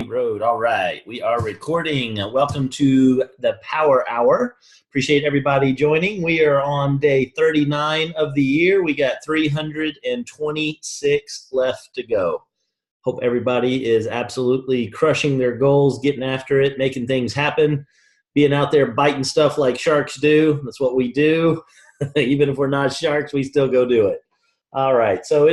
Road. All right, we are recording. Welcome to the Power Hour. Appreciate everybody joining. We are on day 39 of the year. We got 326 left to go. Hope everybody is absolutely crushing their goals, getting after it, making things happen, being out there biting stuff like sharks do. That's what we do. Even if we're not sharks, we still go do it. All right, so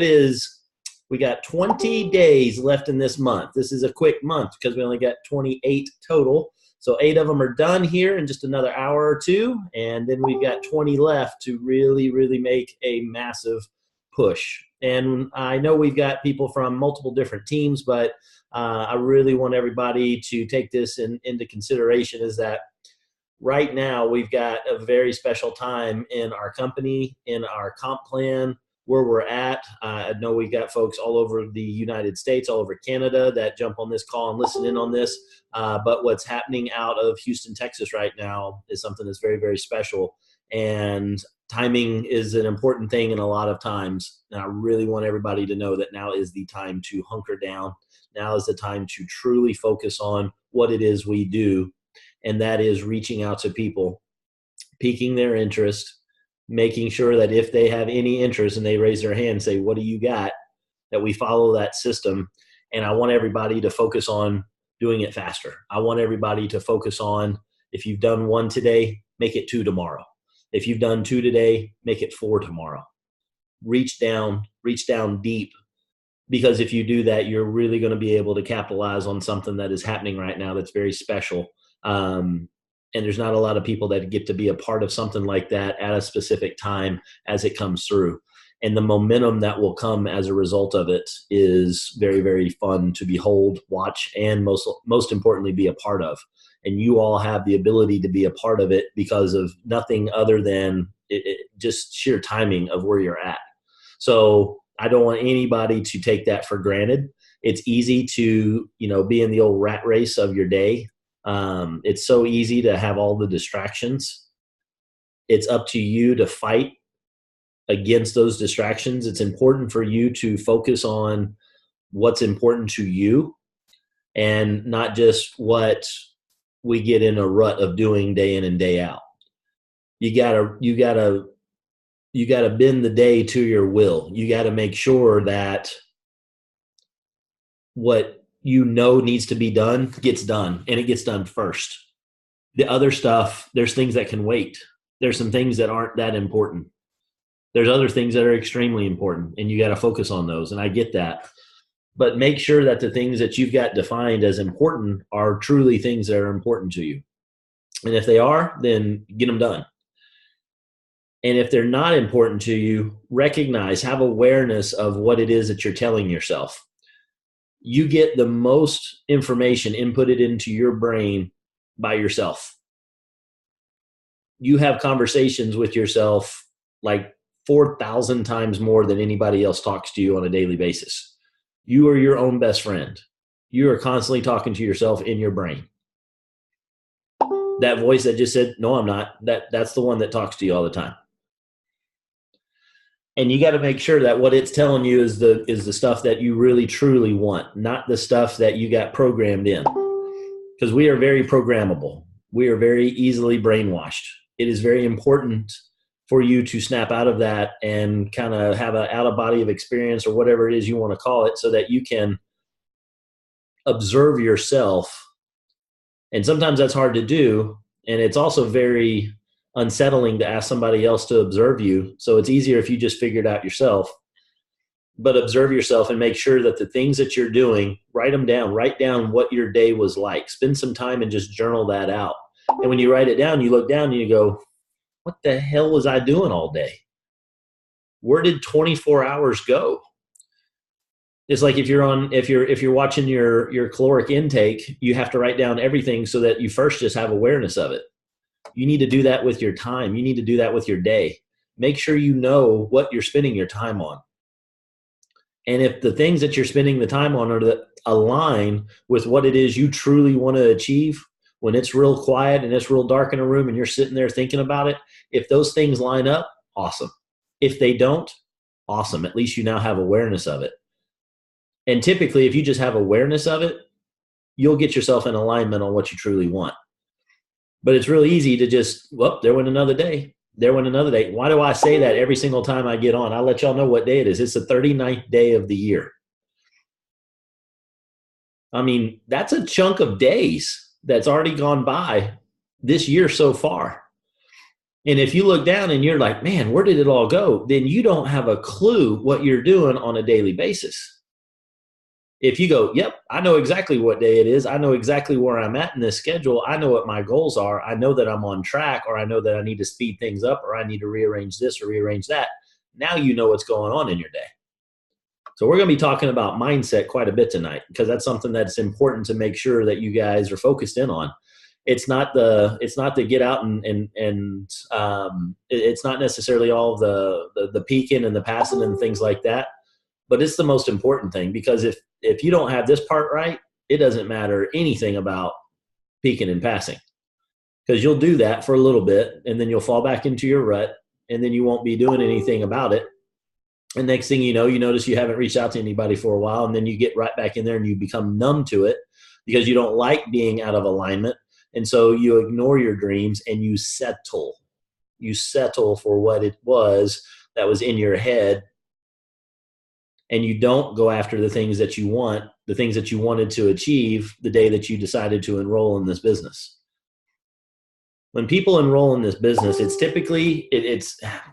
we got 20 days left in this month. This is a quick month because we only got 28 total. So 8 of them are done here in just another hour or two. And then we've got 20 left to really make a massive push. And I know we've got people from multiple different teams, but I really want everybody to take this into consideration is that right now we've got a very special time in our company, in our comp plan, where we're at. I know we've got folks all over the United States, all over Canada that jump on this call and listen in on this. But what's happening out of Houston, Texas right now is something that's very special. And timing is an important thing in a lot of times. And I really want everybody to know that now is the time to hunker down. Now is the time to truly focus on what it is we do. And that is reaching out to people, piquing their interest, making sure that if they have any interest and they raise their hand and say, what do you got, that we follow that system. And I want everybody to focus on doing it faster. I want everybody to focus on, if you've done 1 today, make it 2 tomorrow. If you've done 2 today, make it 4 tomorrow. Reach down deep, because if you do that, you're really going to be able to capitalize on something that is happening right now that's very special. And there's not a lot of people that get to be a part of something like that at a specific time as it comes through. And the momentum that will come as a result of it is very fun to behold, watch, and most importantly, be a part of. And you all have the ability to be a part of it because of nothing other than just sheer timing of where you're at. So I don't want anybody to take that for granted. It's easy to, be in the old rat race of your day. It's so easy to have all the distractions. It's up to you to fight against those distractions. It's important for you to focus on what's important to you and not just what we get in a rut of doing day in and day out. You gotta bend the day to your will. You gotta make sure that what needs to be done gets done, and it gets done first. The other stuff, there's things that can wait. There's some things that aren't that important. There's other things that are extremely important, and you got to focus on those, and I get that. But make sure that the things that you've got defined as important are truly things that are important to you. And if they are, then get them done. And if they're not important to you, have awareness of what it is that you're telling yourself. You get the most information inputted into your brain by yourself. You have conversations with yourself like 4,000 times more than anybody else talks to you on a daily basis. You are your own best friend. You are constantly talking to yourself in your brain. That voice that just said, no, I'm not, that's the one that talks to you all the time. And you got to make sure that what it's telling you is the stuff that you really truly want, not the stuff that you got programmed in. Because we are very programmable. We are very easily brainwashed. It is very important for you to snap out of that and kind of have an out-of-body of experience or whatever it is you want to call it so that you can observe yourself. And sometimes that's hard to do. And it's also very unsettling to ask somebody else to observe you. So it's easier if you just figure it out yourself. But observe yourself and make sure that the things that you're doing, write them down. Write down what your day was like. Spend some time and just journal that out. And when you write it down, you look down and you go, what the hell was I doing all day? Where did 24 hours go? It's like if you're watching your caloric intake, you have to write down everything so that you first just have awareness of it. You need to do that with your time. You need to do that with your day. Make sure you know what you're spending your time on. And if the things that you're spending the time on are that align with what it is you truly want to achieve, when it's real quiet and it's real dark in a room and you're sitting there thinking about it, if those things line up, awesome. If they don't, awesome. At least you now have awareness of it. And typically, if you just have awareness of it, you'll get yourself in alignment on what you truly want. But it's really easy to just, well, there went another day. There went another day. Why do I say that every single time I get on? I'll let y'all know what day it is. It's the 39th day of the year. I mean, that's a chunk of days that's already gone by this year so far. And if you look down and you're like, man, where did it all go? Then you don't have a clue what you're doing on a daily basis. If you go, yep, I know exactly what day it is. I know exactly where I'm at in this schedule. I know what my goals are. I know that I'm on track, or I know that I need to speed things up, or I need to rearrange this or rearrange that. Now you know what's going on in your day. So we're going to be talking about mindset quite a bit tonight, because that's something that's important to make sure that you guys are focused in on. It's not to get out and it's not necessarily all the peeking and the passing and things like that. But it's the most important thing, because if you don't have this part right, it doesn't matter anything about peeking and passing, because you'll do that for a little bit and then you'll fall back into your rut, and then you won't be doing anything about it. And next thing you know, you notice you haven't reached out to anybody for a while, and then you get right back in there and you become numb to it because you don't like being out of alignment. And so you ignore your dreams and you settle. You settle for what it was that was in your head. And you don't go after the things that you want, the things that you wanted to achieve the day that you decided to enroll in this business. When people enroll in this business, it's typically,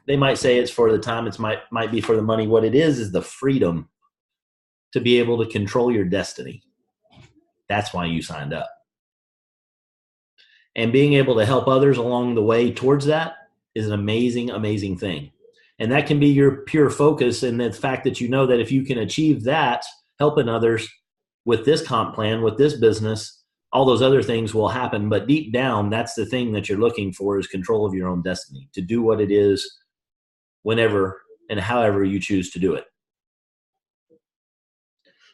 they might say it's for the time, it might be for the money. What it is the freedom to be able to control your destiny. That's why you signed up. And being able to help others along the way towards that is an amazing, amazing thing. And that can be your pure focus, and the fact that you know that if you can achieve that, helping others with this comp plan, with this business, all those other things will happen. But deep down, that's the thing that you're looking for, is control of your own destiny, to do what it is whenever and however you choose to do it.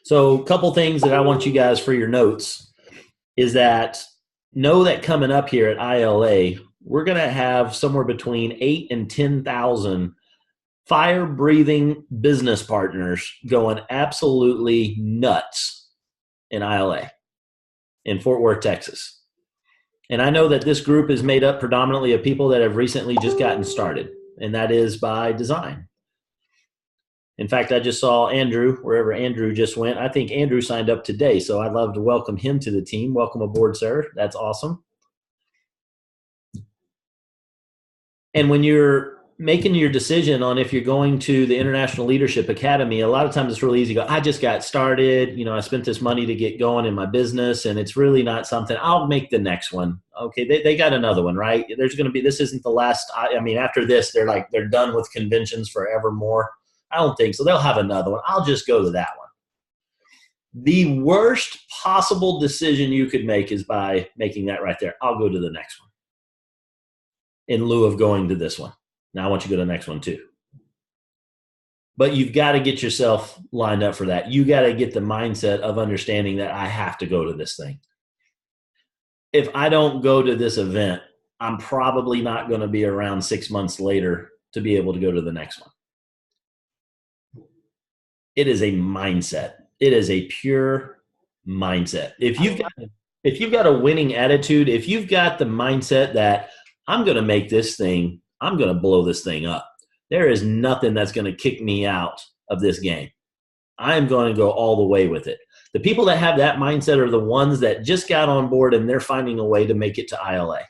So a couple things that I want you guys for your notes is that know that coming up here at ILA, we're going to have somewhere between 8,000 and 10,000 fire-breathing business partners going absolutely nuts in ILA in Fort Worth, Texas. And I know that this group is made up predominantly of people that have recently just gotten started, and that is by design. In fact, I just saw Andrew, wherever Andrew just went. I think Andrew signed up today, so I'd love to welcome him to the team. Welcome aboard, sir. That's awesome. And when you're making your decision on if you're going to the International Leadership Academy, a lot of times it's really easy to go, I just got started. I spent this money to get going in my business, and it's really not something. I'll make the next one. Okay, they got another one, right? This isn't the last. After this, they're done with conventions forevermore. I don't think so. They'll have another one. I'll just go to that one. The worst possible decision you could make is by making that right there. I'll go to the next one in lieu of going to this one. Now I want you to go to the next one too. But you've got to get yourself lined up for that. You got to get the mindset of understanding that I have to go to this thing. If I don't go to this event, I'm probably not going to be around 6 months later to be able to go to the next one. It is a mindset. It is a pure mindset. If you've got a winning attitude, if you've got the mindset that I'm going to make this thing, I'm going to blow this thing up, there is nothing that's going to kick me out of this game. I'm going to go all the way with it. The people that have that mindset are the ones that just got on board and they're finding a way to make it to ILA.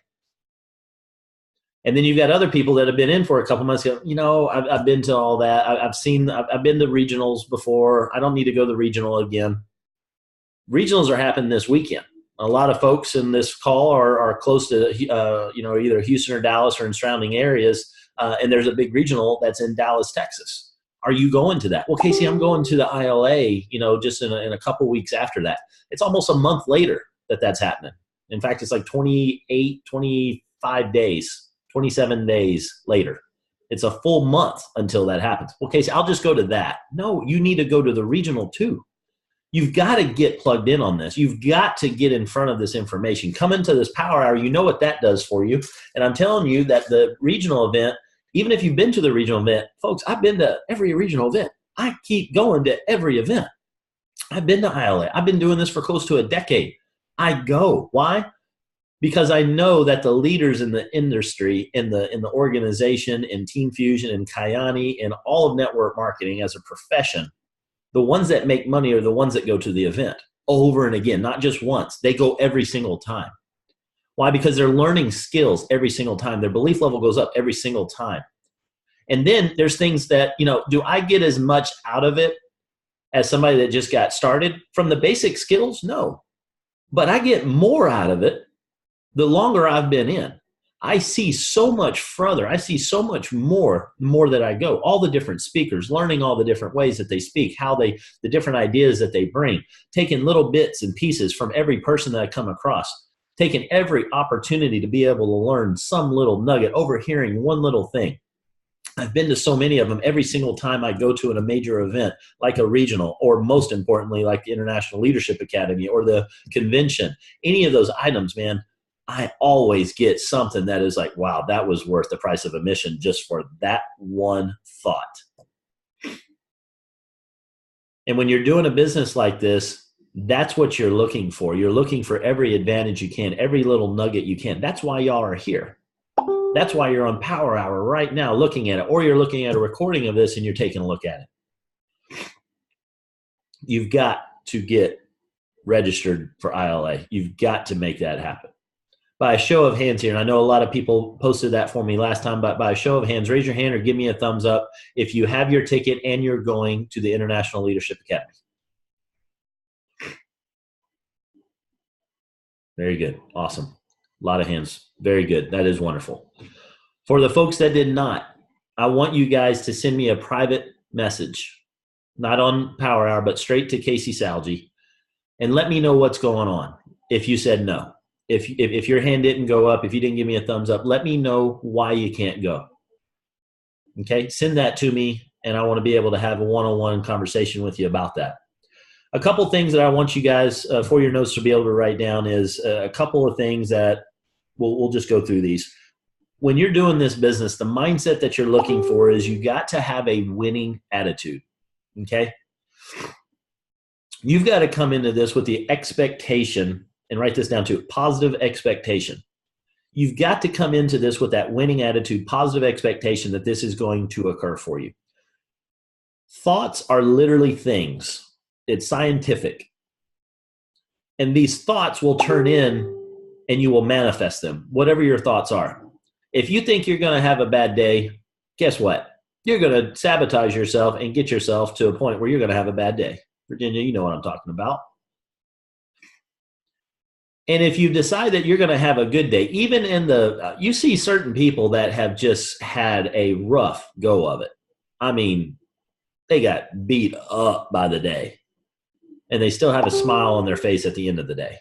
And then you've got other people that have been in for a couple months. I've been to all that. I've been to regionals before. I don't need to go to the regional again. Regionals are happening this weekend. A lot of folks in this call are close to, either Houston or Dallas or in surrounding areas. And there's a big regional that's in Dallas, Texas. Are you going to that? Well, Casey, I'm going to the ILA, just in a couple weeks after that. It's almost a month later that's happening. In fact, it's like 25 days. 27 days later. It's a full month until that happens. Well, Casey, I'll just go to that. No, you need to go to the regional too. You've got to get plugged in on this. You've got to get in front of this information. Come into this power hour. You know what that does for you. And I'm telling you that the regional event, even if you've been to the regional event, folks, I've been to every regional event. I keep going to every event. I've been to ILA. I've been doing this for close to a decade. I go. Why? Because I know that the leaders in the industry, in the organization, in Team Fusion, in Kayani, in all of network marketing as a profession, the ones that make money are the ones that go to the event over and again, not just once. They go every single time. Why? Because they're learning skills every single time. Their belief level goes up every single time. And then there's things that, do I get as much out of it as somebody that just got started from the basic skills? No. But I get more out of it the longer I've been in. I see so much further. I see so much more that I go. All the different speakers, learning all the different ways that they speak, the different ideas that they bring, taking little bits and pieces from every person that I come across, taking every opportunity to be able to learn some little nugget, overhearing one little thing. I've been to so many of them every single time I go to a major event, like a regional, or most importantly, like the International Leadership Academy or the convention. Any of those items, man, I always get something that is like, wow, that was worth the price of admission just for that one thought. And when you're doing a business like this, that's what you're looking for. You're looking for every advantage you can, every little nugget you can. That's why y'all are here. That's why you're on Power Hour right now looking at it, or you're looking at a recording of this and you're taking a look at it. You've got to get registered for ILA. You've got to make that happen. By a show of hands here, and I know a lot of people posted that for me last time, but by a show of hands, raise your hand or give me a thumbs up if you have your ticket and you're going to the International Leadership Academy. Very good. Awesome. A lot of hands. Very good. That is wonderful. For the folks that did not, I want you guys to send me a private message, not on Power Hour, but straight to Casey Salgi, and let me know what's going on. If you said no, if your hand didn't go up, if you didn't give me a thumbs up, let me know why you can't go. Okay, send that to me, and I want to be able to have a one-on-one conversation with you about that. A couple things that I want you guys for your notes to be able to write down is a couple of things that we'll just go through these. When you're doing this business, the mindset that you're looking for is you got to have a winning attitude, okay? You've got to come into this with the expectation, and write this down too, positive expectation. You've got to come into this with that winning attitude, positive expectation that this is going to occur for you. Thoughts are literally things. It's scientific. And these thoughts will turn in and you will manifest them, whatever your thoughts are. If you think you're going to have a bad day, guess what? You're going to sabotage yourself and get yourself to a point where you're going to have a bad day. Virginia, you know what I'm talking about. And if you decide that you're going to have a good day, even in you see certain people that have just had a rough go of it. I mean, they got beat up by the day, and they still have a smile on their face at the end of the day.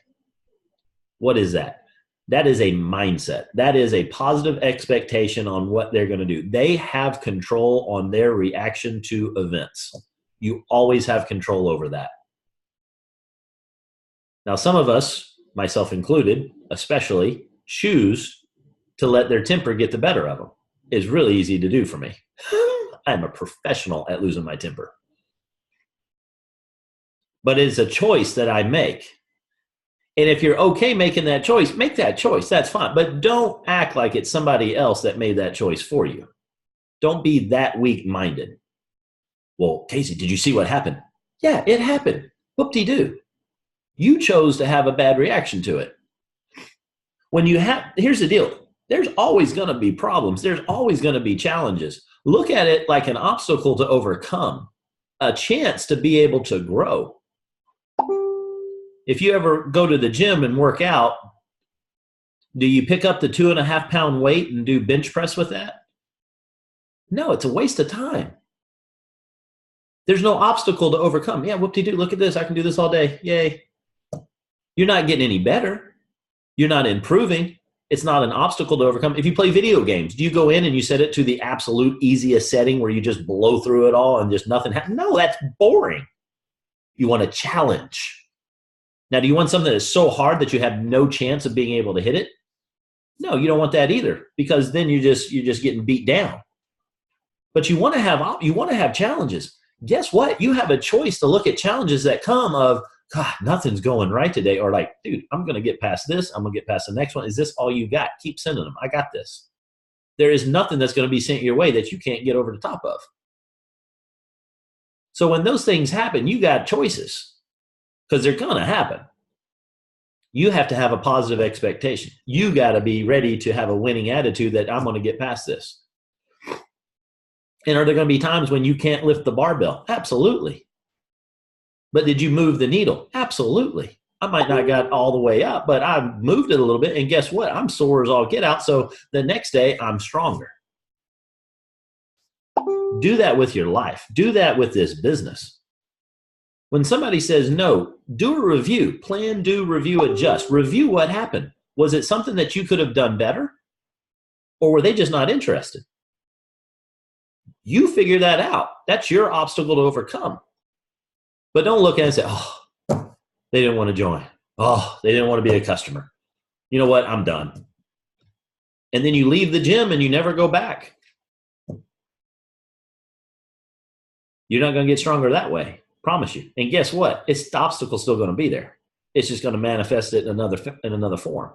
What is that? That is a mindset. That is a positive expectation on what they're going to do. They have control on their reaction to events. You always have control over that. Now, some of us, myself included, especially, choose to let their temper get the better of them. It's really easy to do for me. I'm a professional at losing my temper. But it's a choice that I make. And if you're okay making that choice, make that choice. That's fine. But don't act like it's somebody else that made that choice for you. Don't be that weak-minded. Well, Casey, did you see what happened? Yeah, it happened. Whoop-de-doo. You chose to have a bad reaction to it. Here's the deal. There's always going to be problems. There's always going to be challenges. Look at it like an obstacle to overcome, a chance to be able to grow. If you ever go to the gym and work out, do you pick up the 2.5 pound weight and do bench press with that? No, it's a waste of time. There's no obstacle to overcome. Yeah, whoop-de-doo, look at this. I can do this all day. Yay. You're not getting any better. You're not improving. It's not an obstacle to overcome. If you play video games, do you go in and you set it to the absolute easiest setting where you just blow through it all and just nothing happens? No, that's boring. You want a challenge. Now, do you want something that is so hard that you have no chance of being able to hit it? No, you don't want that either, because then you're just getting beat down. But you want to have challenges. Guess what? You have a choice to look at challenges that come of, God, nothing's going right today. Or like, dude, I'm going to get past this. I'm going to get past the next one. Is this all you got? Keep sending them. I got this. There is nothing that's going to be sent your way that you can't get over the top of. So when those things happen, you got choices because they're going to happen. You have to have a positive expectation. You got to be ready to have a winning attitude that I'm going to get past this. And are there going to be times when you can't lift the barbell? Absolutely. But did you move the needle? Absolutely. I might not got all the way up, but I moved it a little bit. And guess what? I'm sore as all get out. So the next day I'm stronger. Do that with your life. Do that with this business. When somebody says no, do a review. Plan, do, review, adjust. Review what happened. Was it something that you could have done better? Or were they just not interested? You figure that out. That's your obstacle to overcome. But don't look at it and say, oh, they didn't want to join. Oh, they didn't want to be a customer. You know what? I'm done. And then you leave the gym and you never go back. You're not going to get stronger that way. Promise you. And guess what? The obstacle's still going to be there. It's just going to manifest it in another form.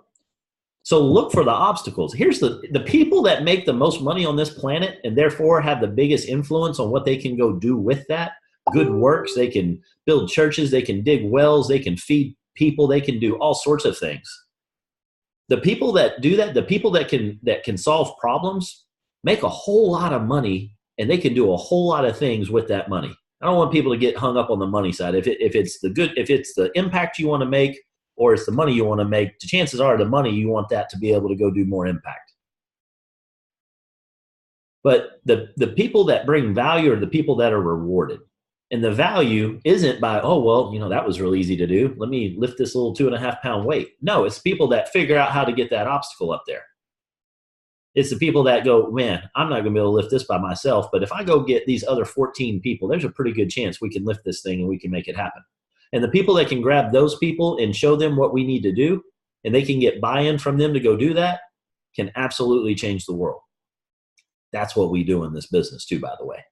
So look for the obstacles. Here's the people that make the most money on this planet and therefore have the biggest influence on what they can go do with that. Good works. They can build churches. They can dig wells. They can feed people. They can do all sorts of things. The people that do that, the people that can solve problems, make a whole lot of money, and they can do a whole lot of things with that money. I don't want people to get hung up on the money side. If it's the impact you want to make, or it's the money you want to make, the chances are the money you want that to be able to go do more impact. But the people that bring value are the people that are rewarded. And the value isn't by, oh, well, that was real easy to do. Let me lift this little 2.5 pound weight. No, it's people that figure out how to get that obstacle up there. It's the people that go, man, I'm not going to be able to lift this by myself. But if I go get these other 14 people, there's a pretty good chance we can lift this thing and we can make it happen. And the people that can grab those people and show them what we need to do, and they can get buy-in from them to go do that, can absolutely change the world. That's what we do in this business too, by the way.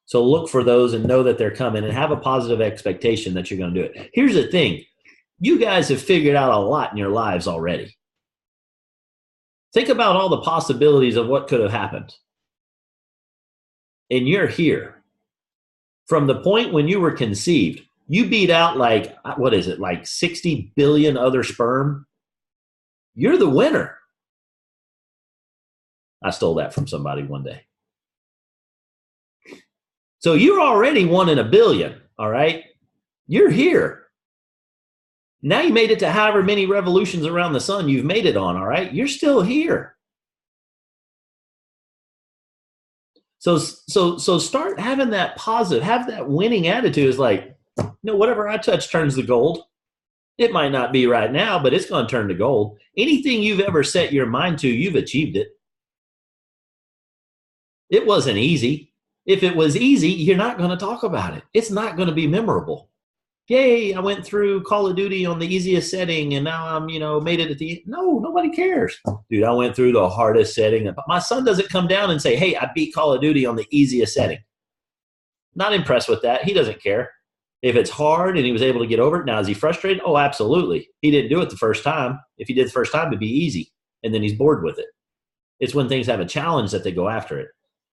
So look for those and know that they're coming and have a positive expectation that you're going to do it. Here's the thing. You guys have figured out a lot in your lives already. Think about all the possibilities of what could have happened. And you're here. From the point when you were conceived, you beat out like 60 billion other sperm. You're the winner. I stole that from somebody one day. So you're already 1 in a billion, all right? You're here. Now you made it to however many revolutions around the sun you've made it on, all right? You're still here. So start having that positive, have that winning attitude. Is like, whatever I touch turns to gold. It might not be right now, but it's going to turn to gold. Anything you've ever set your mind to, you've achieved it. It wasn't easy. If it was easy, you're not going to talk about it. It's not going to be memorable. Yay, I went through Call of Duty on the easiest setting and now I'm, made it at the, no, nobody cares. Dude, I went through the hardest setting. My son doesn't come down and say, hey, I beat Call of Duty on the easiest setting. Not impressed with that. He doesn't care. If it's hard and he was able to get over it, now is he frustrated? Oh, absolutely. He didn't do it the first time. If he did the first time, it'd be easy. And then he's bored with it. It's when things have a challenge that they go after it.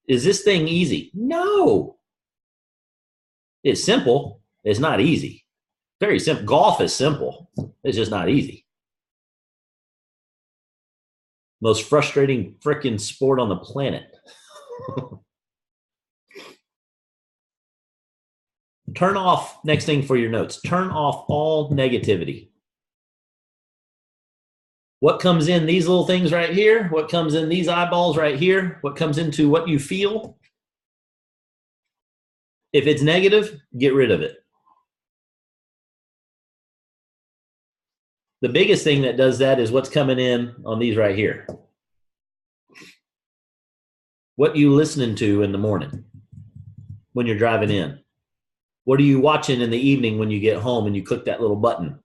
Is this thing easy? No. It's simple. It's not easy. Very simple. Golf is simple. It's just not easy. Most frustrating freaking sport on the planet. Turn off, next thing for your notes, turn off all negativity. What comes in these little things right here? What comes in these eyeballs right here? What comes into what you feel? If it's negative, get rid of it. The biggest thing that does that is what's coming in on these right here. What you listening to in the morning when you're driving in? What are you watching in the evening when you get home and you click that little button?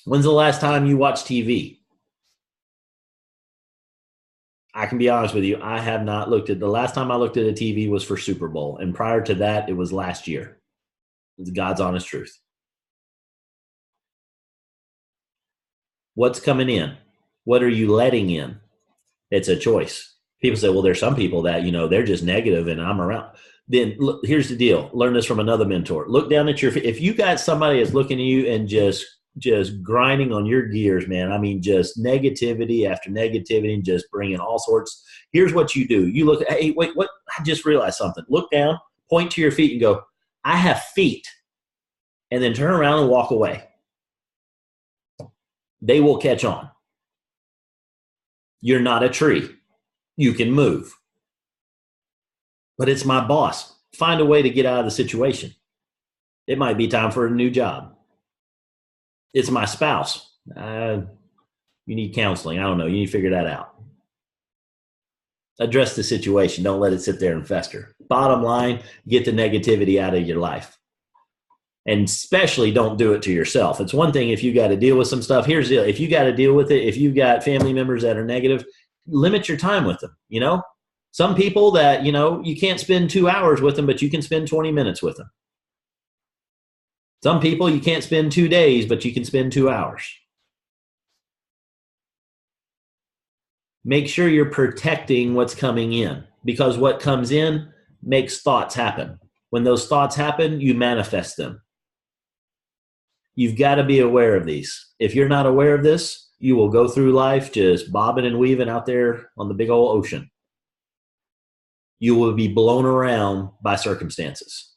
When's the last time you watched TV? I can be honest with you. I have not looked at, the last time I looked at a TV was for Super Bowl. And prior to that, it was last year. It's God's honest truth. What's coming in? What are you letting in? It's a choice. People say, well, there's some people that, they're just negative and I'm around. Then look, here's the deal. Learn this from another mentor. Look down at if you got somebody that's looking at you and just grinding on your gears, man. I mean, just negativity after negativity and just bringing all sorts. Here's what you do. You look, hey, wait, what? I just realized something. Look down, point to your feet and go, I have feet. And then turn around and walk away. They will catch on. You're not a tree. You can move. But it's my boss. Find a way to get out of the situation. It might be time for a new job. It's my spouse. You need counseling. I don't know. You need to figure that out. Address the situation. Don't let it sit there and fester. Bottom line, get the negativity out of your life. And especially don't do it to yourself. It's one thing if you got to deal with some stuff. Here's the deal. If you got to deal with it, if you've got family members that are negative, limit your time with them. Some people that, you can't spend 2 hours with them, but you can spend 20 minutes with them. Some people you can't spend 2 days, but you can spend 2 hours. Make sure you're protecting what's coming in, because what comes in makes thoughts happen. When those thoughts happen, you manifest them. You've got to be aware of these. If you're not aware of this, you will go through life just bobbing and weaving out there on the big old ocean. You will be blown around by circumstances.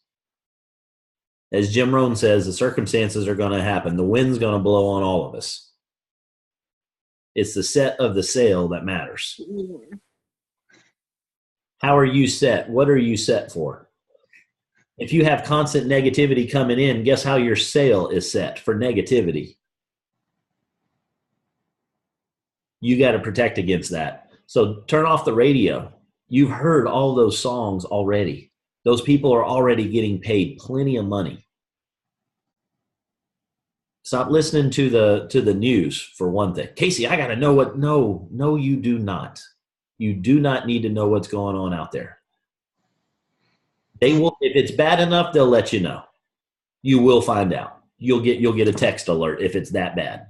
As Jim Rohn says, the circumstances are going to happen. The wind's going to blow on all of us. It's the set of the sail that matters. How are you set? What are you set for? If you have constant negativity coming in, guess how your sail is set for negativity? You got to protect against that. So turn off the radio. You've heard all those songs already. Those people are already getting paid plenty of money. Stop listening to the news, for one thing. Casey, I got to know what. No, you do not. You do not need to know what's going on out there. They will, if it's bad enough, they'll let you know. You will find out. You'll get a text alert if it's that bad.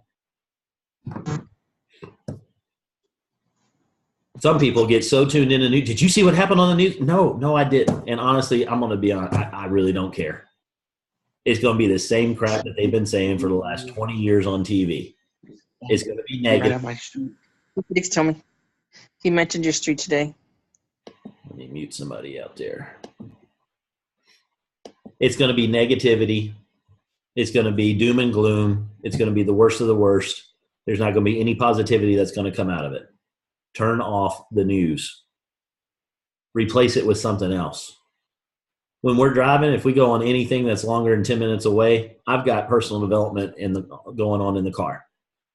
Some people get so tuned in the news. Did you see what happened on the news? No, I didn't. And honestly, I'm going to be honest. I really don't care. It's going to be the same crap that they've been saying for the last 20 years on TV. It's going to be negative. Please tell me. He mentioned your street today. Let me mute somebody out there. It's going to be negativity. It's going to be doom and gloom. It's going to be the worst of the worst. There's not going to be any positivity that's going to come out of it. Turn off the news. Replace it with something else. When we're driving, if we go on anything that's longer than 10 minutes away, I've got personal development going on in the car.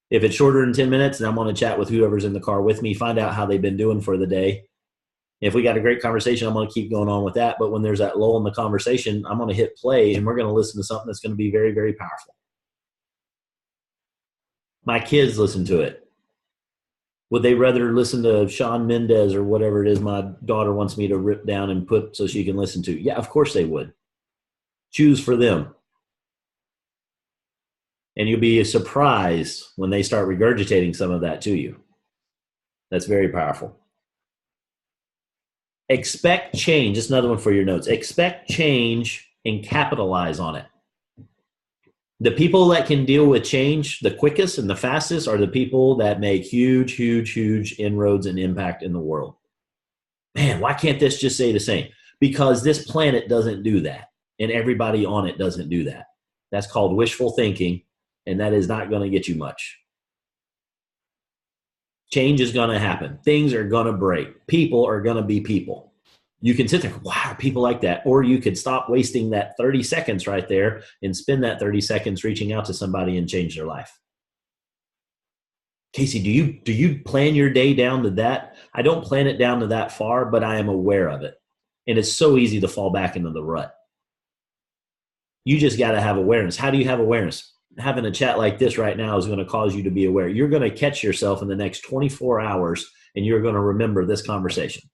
If it's shorter than 10 minutes, then I'm going to chat with whoever's in the car with me, find out how they've been doing for the day. If we got a great conversation, I'm going to keep going on with that. But when there's that lull in the conversation, I'm going to hit play and we're going to listen to something that's going to be very, very powerful. My kids listen to it. Would they rather listen to Shawn Mendes or whatever it is my daughter wants me to rip down and put so she can listen to? Yeah, of course they would. Choose for them. And you'll be surprised when they start regurgitating some of that to you. That's very powerful. Expect change. Just another one for your notes. Expect change and capitalize on it. The people that can deal with change the quickest and the fastest are the people that make huge, huge, huge inroads and impact in the world. Man, why can't this just say the same? Because this planet doesn't do that, and everybody on it doesn't do that. That's called wishful thinking, and that is not going to get you much. Change is going to happen. Things are going to break. People are going to be people. You can sit there, wow, people like that. Or you could stop wasting that 30 seconds right there and spend that 30 seconds reaching out to somebody and change their life. Casey, do you plan your day down to that? I don't plan it down to that far, but I am aware of it. And it's so easy to fall back into the rut. You just got to have awareness. How do you have awareness? Having a chat like this right now is going to cause you to be aware. You're going to catch yourself in the next 24 hours and you're going to remember this conversation.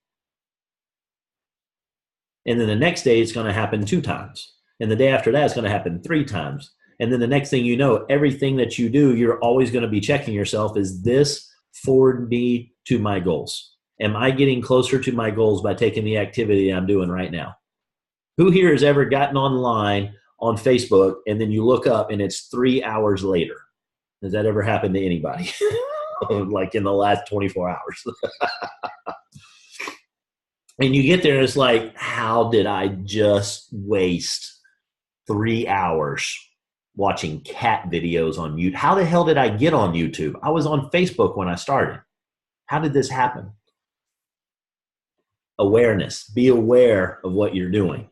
And then the next day it's going to happen 2 times. And the day after that, it's going to happen 3 times. And then the next thing you know, everything that you do, you're always going to be checking yourself. Is this forward me to my goals? Am I getting closer to my goals by taking the activity I'm doing right now? Who here has ever gotten online on Facebook and then you look up and it's 3 hours later? Has that ever happened to anybody? Like in the last 24 hours. And you get there and it's like, how did I just waste 3 hours watching cat videos on YouTube? How the hell did I get on YouTube? I was on Facebook when I started. How did this happen? Awareness. Be aware of what you're doing.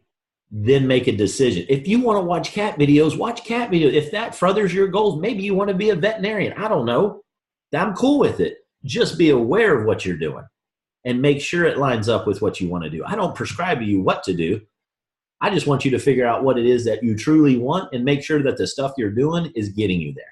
Then make a decision. If you want to watch cat videos, watch cat videos. If that furthers your goals, maybe you want to be a veterinarian. I don't know. I'm cool with it. Just be aware of what you're doing and make sure it lines up with what you want to do. I don't prescribe to you what to do. I just want you to figure out what it is that you truly want and make sure that the stuff you're doing is getting you there.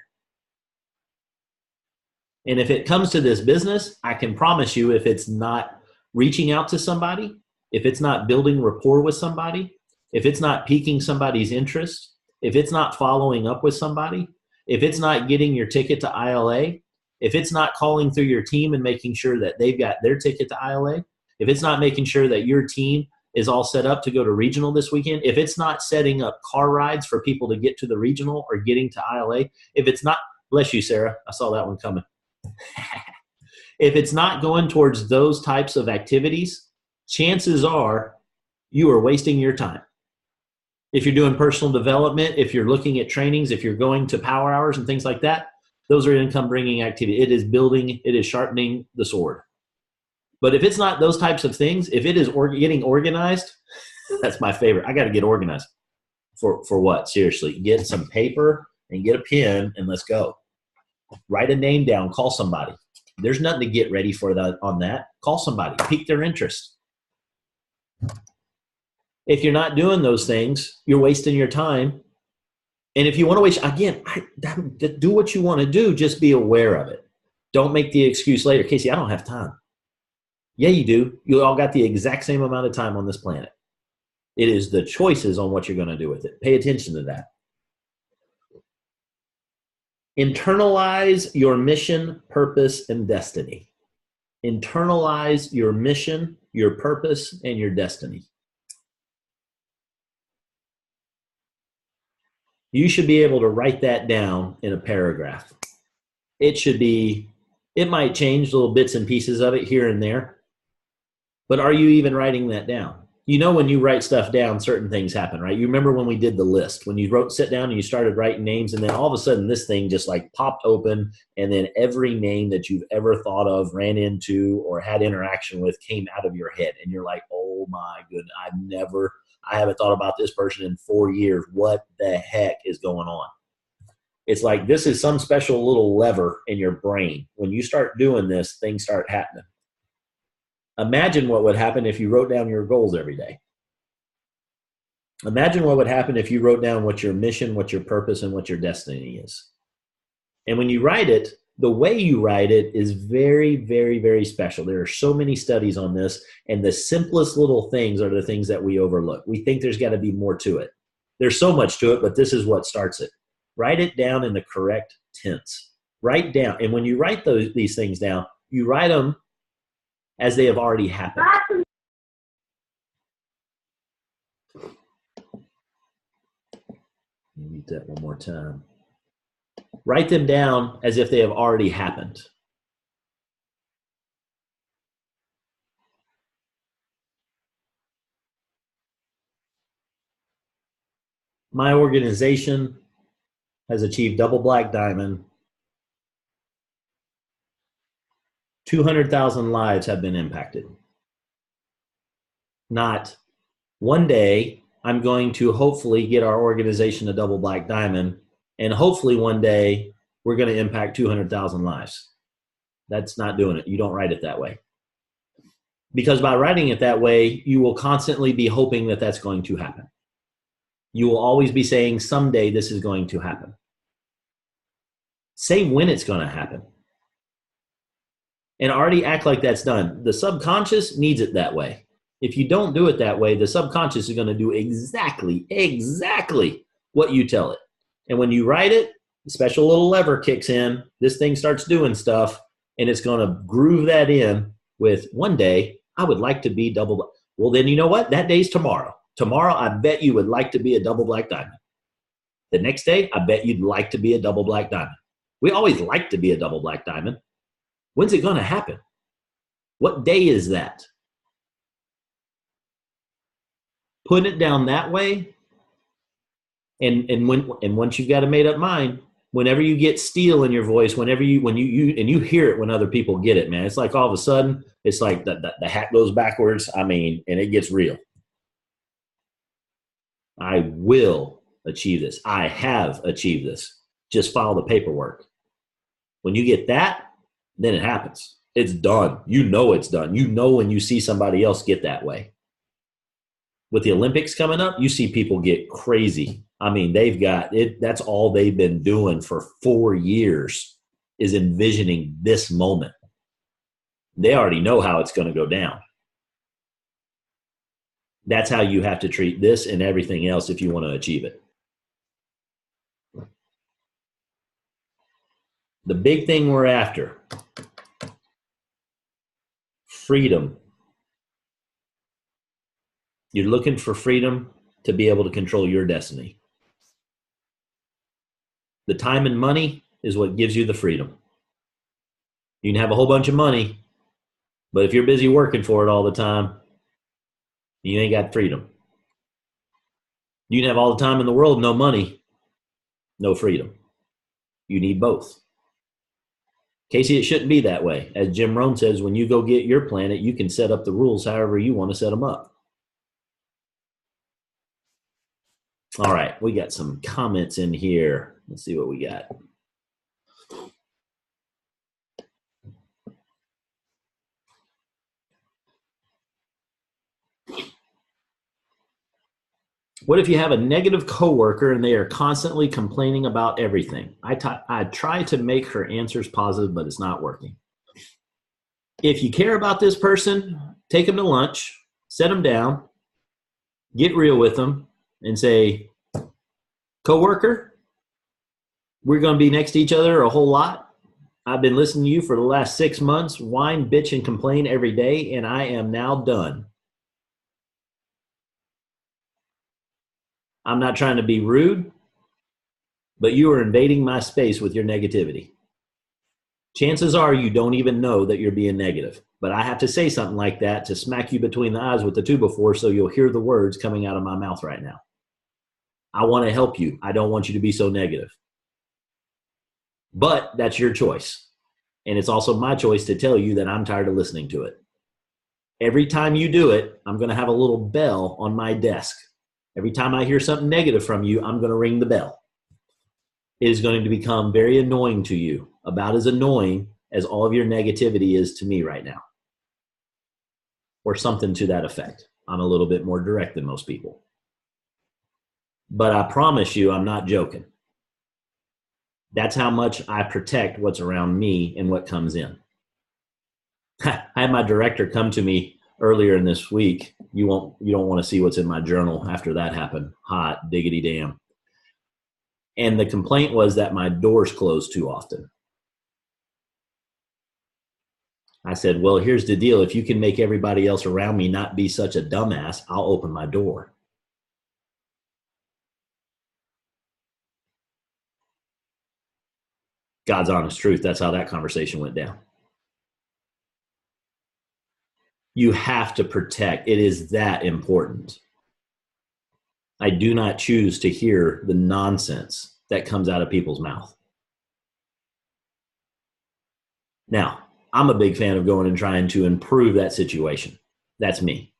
And if it comes to this business, I can promise you, if it's not reaching out to somebody, if it's not building rapport with somebody, if it's not piquing somebody's interest, if it's not following up with somebody, if it's not getting your ticket to ILA, if it's not calling through your team and making sure that they've got their ticket to ILA, if it's not making sure that your team is all set up to go to regional this weekend, if it's not setting up car rides for people to get to the regional or getting to ILA, if it's not, bless you, Sarah, I saw that one coming. If it's not going towards those types of activities, chances are you are wasting your time. If you're doing personal development, if you're looking at trainings, if you're going to power hours and things like that, those are income bringing activity. It is building, it is sharpening the sword. But if it's not those types of things, if it is getting organized, that's my favorite. I got to get organized. For what? Seriously, get some paper and get a pen and let's go. Write a name down, call somebody. There's nothing to get ready for that on that. Call somebody, pique their interest. If you're not doing those things, you're wasting your time. And if you want to waste, again, do what you want to do. Just be aware of it. Don't make the excuse later. Casey, I don't have time. Yeah, you do. You all got the exact same amount of time on this planet. It is the choices on what you're going to do with it. Pay attention to that. Internalize your mission, purpose, and destiny. Internalize your mission, your purpose, and your destiny. You should be able to write that down in a paragraph. It might change little bits and pieces of it here and there, but are you even writing that down? You know, when you write stuff down, certain things happen, right? You remember when we did the list, when you sit down and you started writing names, and then all of a sudden this thing just like popped open, and then every name that you've ever thought of, ran into, or had interaction with came out of your head. And you're like, oh my goodness, I haven't thought about this person in 4 years. What the heck is going on? It's like this is some special little lever in your brain. When you start doing this, things start happening. Imagine what would happen if you wrote down your goals every day. Imagine what would happen if you wrote down what your mission, what your purpose, and what your destiny is. And when you write it, the way you write it is very, very, very special. There are so many studies on this, and the simplest little things are the things that we overlook. We think there's got to be more to it. There's so much to it, but this is what starts it. Write it down in the correct tense. Write down, and when you write these things down, you write them as they have already happened. Let me read that one more time. Write them down as if they have already happened. My organization has achieved double black diamond. 200,000 lives have been impacted. Not one day I'm going to hopefully get our organization a double black diamond, and hopefully one day we're going to impact 200,000 lives. That's not doing it. You don't write it that way. Because by writing it that way, you will constantly be hoping that that's going to happen. You will always be saying, someday this is going to happen. Say when it's going to happen. And already act like that's done. The subconscious needs it that way. If you don't do it that way, the subconscious is going to do exactly what you tell it. And when you write it, a special little lever kicks in. This thing starts doing stuff, and it's going to groove that in with, one day, I would like to be double. Well, then you know what? That day's tomorrow. Tomorrow, I bet you would like to be a double black diamond. The next day, I bet you'd like to be a double black diamond. We always like to be a double black diamond. When's it going to happen? What day is that? Put it down that way. And once you've got a made up mind, whenever you get steel in your voice, when you hear it when other people get it, man, it's like all of a sudden, it's like the hat goes backwards. I mean, and it gets real. I will achieve this. I have achieved this. Just file the paperwork. When you get that, then it happens. It's done. You know it's done. You know when you see somebody else get that way. With the Olympics coming up, you see people get crazy. I mean, they've got it. That's all they've been doing for 4 years is envisioning this moment. They already know how it's going to go down. That's how you have to treat this and everything else if you want to achieve it. The big thing we're after, freedom. You're looking for freedom to be able to control your destiny. The time and money is what gives you the freedom. You can have a whole bunch of money, but if you're busy working for it all the time, you ain't got freedom. You can have all the time in the world, no money, no freedom. You need both. Casey, it shouldn't be that way. As Jim Rohn says, when you go get your planet, you can set up the rules however you want to set them up. All right, we got some comments in here. Let's see what we got. What if you have a negative coworker and they are constantly complaining about everything? I try to make her answers positive, but it's not working. If you care about this person, take them to lunch, set them down, get real with them, and say, coworker, we're going to be next to each other a whole lot. I've been listening to you for the last 6 months, whine, bitch, and complain every day, and I am now done. I'm not trying to be rude, but you are invading my space with your negativity. Chances are you don't even know that you're being negative, but I have to say something like that to smack you between the eyes with the 2x4 so you'll hear the words coming out of my mouth right now. I want to help you. I don't want you to be so negative. But that's your choice. And it's also my choice to tell you that I'm tired of listening to it. Every time you do it, I'm going to have a little bell on my desk. Every time I hear something negative from you, I'm going to ring the bell. It is going to become very annoying to you, about as annoying as all of your negativity is to me right now. Or something to that effect. I'm a little bit more direct than most people. But I promise you, I'm not joking. That's how much I protect what's around me and what comes in. I had my director come to me earlier in this week. You don't want to see what's in my journal after that happened. Hot diggity damn. And the complaint was that my doors close too often. I said, well, here's the deal. If you can make everybody else around me not be such a dumbass, I'll open my door. God's honest truth. That's how that conversation went down. You have to protect. It is that important. I do not choose to hear the nonsense that comes out of people's mouth. Now, I'm a big fan of going and trying to improve that situation. That's me.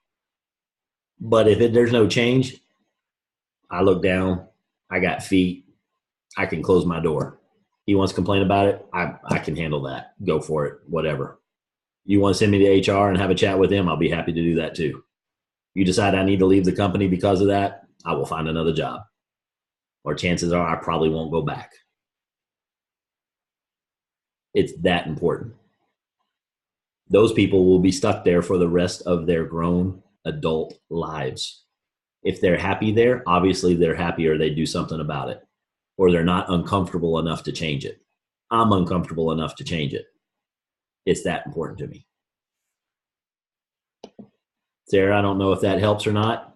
But if there's no change, I look down, I got feet, I can close my door. He wants to complain about it, I can handle that. Go for it, whatever. You want to send me to HR and have a chat with them, I'll be happy to do that too. You decide I need to leave the company because of that, I will find another job. Or chances are I probably won't go back. It's that important. Those people will be stuck there for the rest of their grown adult lives. If they're happy there, obviously they're happy or they do something about it, or they're not uncomfortable enough to change it. I'm uncomfortable enough to change it. It's that important to me. Sarah, I don't know if that helps or not.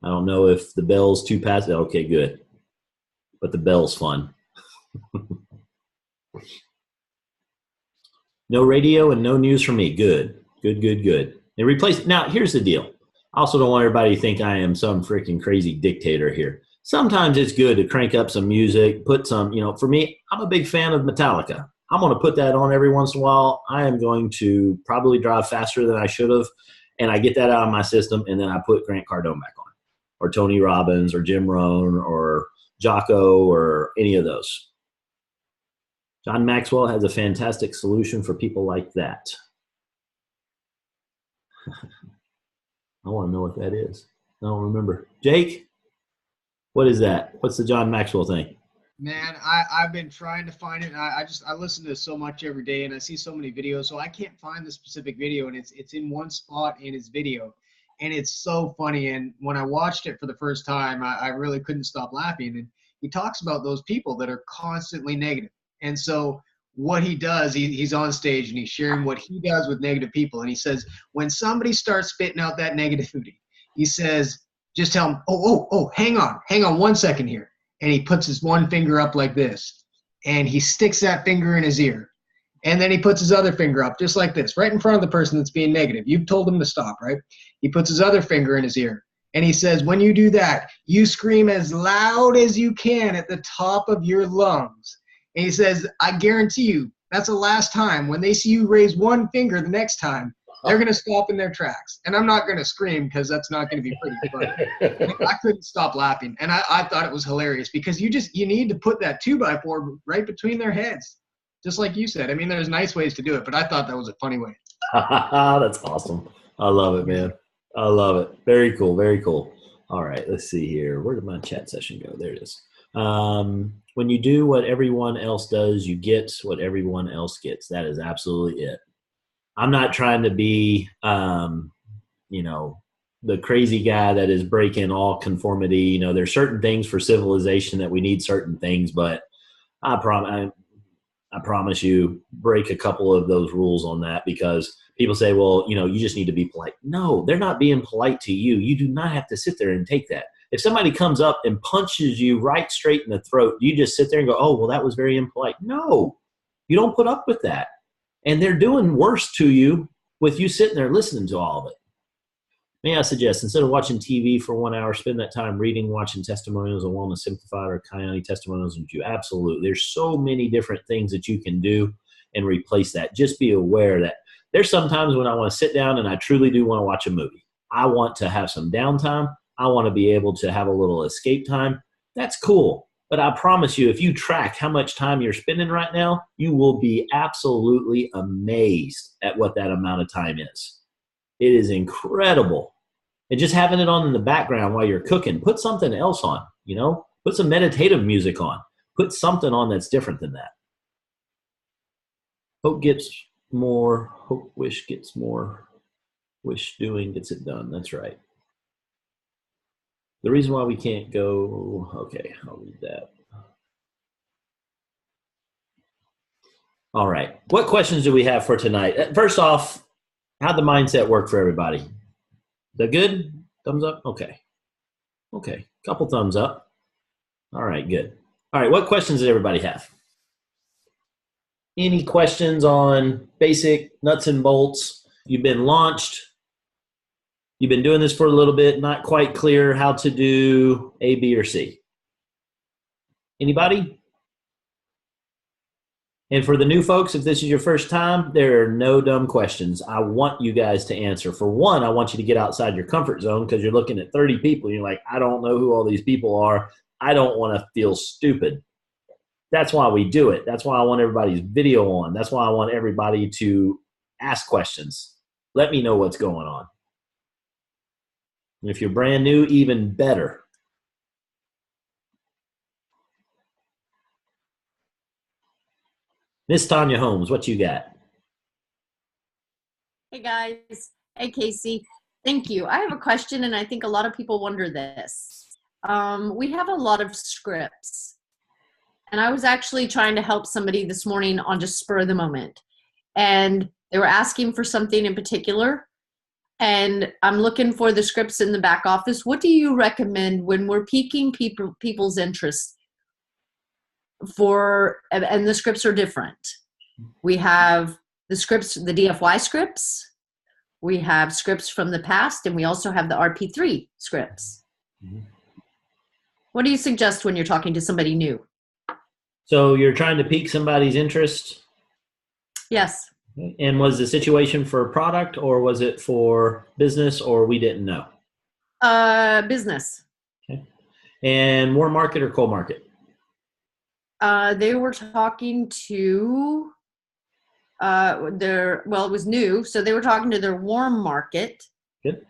I don't know if the bell's too passive. Okay, good. But the bell's fun. No radio and no news from me. Good. And replace. Now, here's the deal. I also don't want everybody to think I am some freaking crazy dictator here. Sometimes it's good to crank up some music, put some, for me, I'm a big fan of Metallica. I'm going to put that on every once in a while. I am going to probably drive faster than I should have, and I get that out of my system, and then I put Grant Cardone back on, or Tony Robbins, or Jim Rohn, or Jocko, or any of those. John Maxwell has a fantastic solution for people like that. I want to know what that is. I don't remember. Jake, what is that? What's the John Maxwell thing? Man, I've been trying to find it. I listen to this so much every day, and I see so many videos, so I can't find the specific video, and it's in one spot in his video, and it's so funny. And when I watched it for the first time, I really couldn't stop laughing. And he talks about those people that are constantly negative. And so what he does, he's on stage and he's sharing what he does with negative people. And he says, when somebody starts spitting out that negativity, he says, just tell them, oh, hang on 1 second here. And he puts his one finger up like this, and he sticks that finger in his ear. And then he puts his other finger up just like this, right in front of the person that's being negative. You've told him to stop, right? He puts his other finger in his ear. And he says, when you do that, you scream as loud as you can at the top of your lungs. And he says, I guarantee you, that's the last time. When they see you raise one finger the next time, they're going to stop in their tracks. And I'm not going to scream because that's not going to be pretty funny. I couldn't stop laughing. And I thought it was hilarious because you need to put that 2x4 right between their heads. Just like you said. I mean, there's nice ways to do it, but I thought that was a funny way. That's awesome. I love it, man. I love it. Very cool. Very cool. All right, let's see here. Where did my chat session go? There it is. When you do what everyone else does, you get what everyone else gets. That is absolutely it. I'm not trying to be, the crazy guy that is breaking all conformity. There's certain things for civilization that we need certain things, but I promise you, break a couple of those rules on that, because people say, well, you just need to be polite. No, they're not being polite to you. You do not have to sit there and take that. If somebody comes up and punches you right straight in the throat, you just sit there and go, oh, well, that was very impolite. No, you don't put up with that. And they're doing worse to you with you sitting there listening to all of it. May I suggest, instead of watching TV for 1 hour, spend that time reading, watching testimonials of Wellness Simplified or Coyote Testimonials with you. Absolutely. There's so many different things that you can do and replace that. Just be aware that there's sometimes when I want to sit down and I truly do want to watch a movie. I want to have some downtime. I want to be able to have a little escape time. That's cool. But I promise you, if you track how much time you're spending right now, you will be absolutely amazed at what that amount of time is. It is incredible. And just having it on in the background while you're cooking, put something else on, put some meditative music on, put something on that's different than that. Hope gets more, hope wish gets more, wish doing gets it done. That's right. The reason why we can't go, okay, I'll read that. All right. What questions do we have for tonight? First off, how'd the mindset work for everybody? Is that good? Thumbs up? Okay. Couple thumbs up. All right, good. All right, what questions does everybody have? Any questions on basic nuts and bolts? You've been launched. You've been doing this for a little bit, not quite clear how to do A, B, or C. Anybody? And for the new folks, if this is your first time, there are no dumb questions. I want you guys to answer. For one, I want you to get outside your comfort zone, because you're looking at 30 people and you're like, I don't know who all these people are. I don't want to feel stupid. That's why we do it. That's why I want everybody's video on. That's why I want everybody to ask questions. Let me know what's going on. And if you're brand new, even better. Miss Tanya Holmes, what you got? Hey guys. Hey Casey. Thank you. I have a question, and I think a lot of people wonder this. We have a lot of scripts, and I was actually trying to help somebody this morning on just spur of the moment, and they were asking for something in particular, and I'm looking for the scripts in the back office. What do you recommend when we're piquing people's interest and the scripts are different? We have the scripts, the DFY scripts, we have scripts from the past, and we also have the RP3 scripts. Mm-hmm. What do you suggest when you're talking to somebody new? So you're trying to pique somebody's interest? Yes. And was the situation for product, or was it for business, or we didn't know? Business. Okay. And warm market or cold market? They were talking to it was new, so they were talking to their warm market. Good.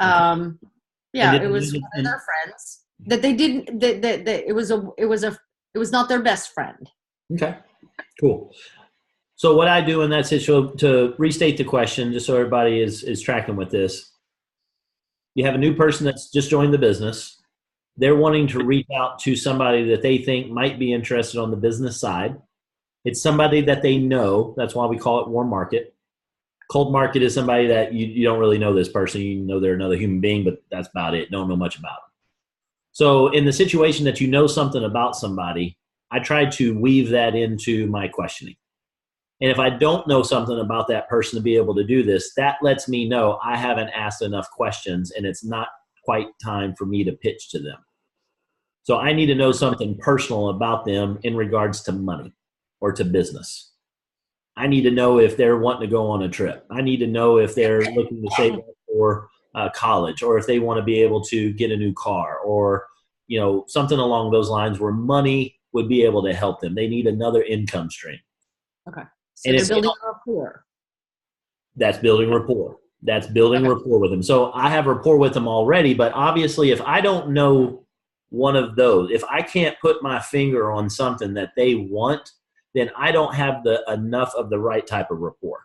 Yeah, it was one of their friends that they didn't. That it was not their best friend. Okay, cool. So what I do in that situation, to restate the question, just so everybody is tracking with this, you have a new person that's just joined the business. They're wanting to reach out to somebody that they think might be interested on the business side. It's somebody that they know. That's why we call it warm market. Cold market is somebody that you don't really know this person. You know they're another human being, but that's about it. Don't know much about them. So in the situation that you know something about somebody, I try to weave that into my questioning. And if I don't know something about that person to be able to do this, that lets me know I haven't asked enough questions and it's not quite time for me to pitch to them. So I need to know something personal about them in regards to money or to business. I need to know if they're wanting to go on a trip. I need to know if they're looking to save for college, or if they want to be able to get a new car, or something along those lines where money would be able to help them. They need another income stream. Okay. So they're building rapport. That's building rapport. That's building rapport with them. So I have rapport with them already, but obviously if I don't know one of those, if I can't put my finger on something that they want, then I don't have enough of the right type of rapport.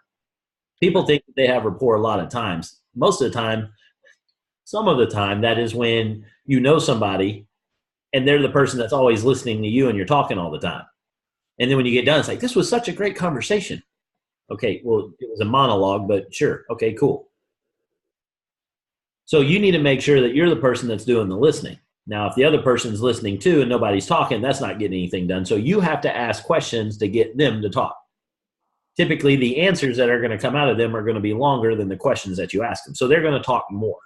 People think they have rapport a lot of times. Most of the time, some of the time, that is when you know somebody and they're the person that's always listening to you and you're talking all the time. And then when you get done, it's like, this was such a great conversation. Okay, well, it was a monologue, but sure. Okay, cool. So you need to make sure that you're the person that's doing the listening. Now, if the other person's listening too and nobody's talking, that's not getting anything done. So you have to ask questions to get them to talk. Typically, the answers that are going to come out of them are going to be longer than the questions that you ask them. So they're going to talk more.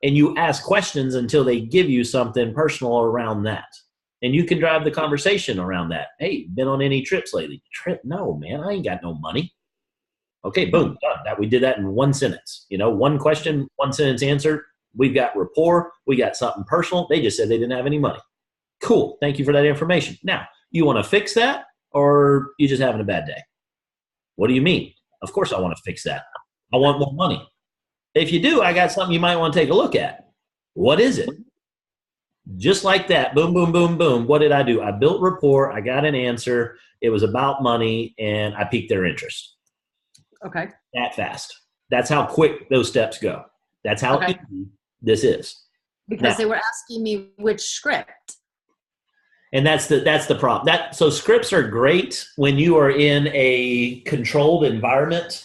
And you ask questions until they give you something personal around that. And you can drive the conversation around that. Hey, been on any trips lately? Trip? No, man, I ain't got no money. Okay, boom, done. We did that in one sentence. One question, one sentence answer. We've got rapport. We got something personal. They just said they didn't have any money. Cool. Thank you for that information. Now, you want to fix that, or you just having a bad day? What do you mean? Of course I want to fix that. I want more money. If you do, I got something you might want to take a look at. What is it? Just like that. Boom, boom, boom, boom. What did I do? I built rapport. I got an answer. It was about money, and I piqued their interest. Okay. That fast. That's how quick those steps go. That's how easy this is. Because they were asking me which script. And that's the problem. So scripts are great when you are in a controlled environment,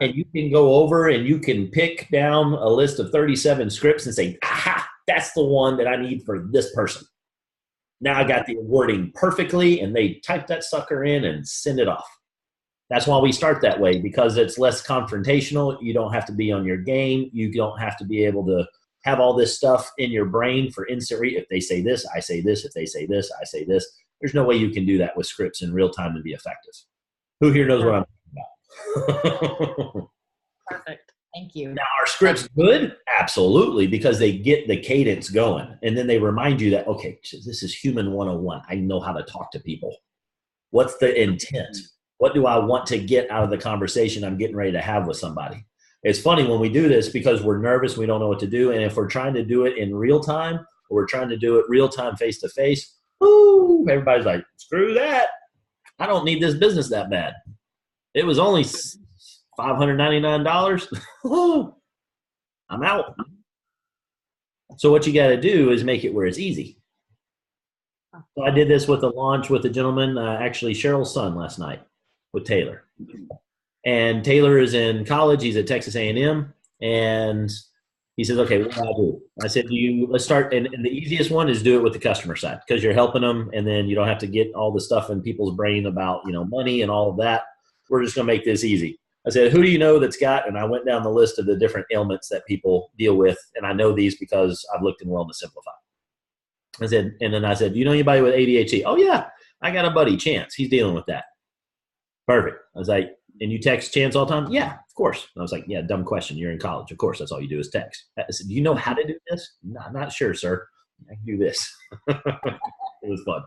and you can go over and you can pick down a list of 37 scripts and say, aha, that's the one that I need for this person. Now I got the wording perfectly, and they type that sucker in and send it off. That's why we start that way, because it's less confrontational. You don't have to be on your game. You don't have to be able to have all this stuff in your brain for instant If they say this, I say this. If they say this, I say this. There's no way you can do that with scripts in real time to be effective. Who here knows what I'm talking about? Perfect. Thank you. Now, are scripts good? Absolutely, because they get the cadence going. And then they remind you that, okay, this is human 101. I know how to talk to people. What's the intent? What do I want to get out of the conversation I'm getting ready to have with somebody? It's funny when we do this because we're nervous, we don't know what to do. And if we're trying to do it in real time, or we're trying to do it real time face to face, everybody's like, screw that. I don't need this business that bad. It was only $599. I'm out. So what you got to do is make it where it's easy. So I did this with a launch with a gentleman, actually Cheryl's son last night with Taylor. And Taylor is in college. He's at Texas A&M. And he says, okay, what do I do? I said, let's start. And the easiest one is do it with the customer side because you're helping them. And then you don't have to get all the stuff in people's brain about, money and all of that. We're just going to make this easy. I said, who do you know that's got, and I went down the list of the different ailments that people deal with. And I know these because I've looked in Wellness Simplified. And then I said, do you know anybody with ADHD? Oh yeah, I got a buddy, Chance. He's dealing with that. Perfect. I was like, and you text Chance all the time? Yeah, of course. And I was like, yeah, dumb question. You're in college. Of course, that's all you do is text. I said, do you know how to do this? No, I'm not sure, sir. I can do this. It was fun.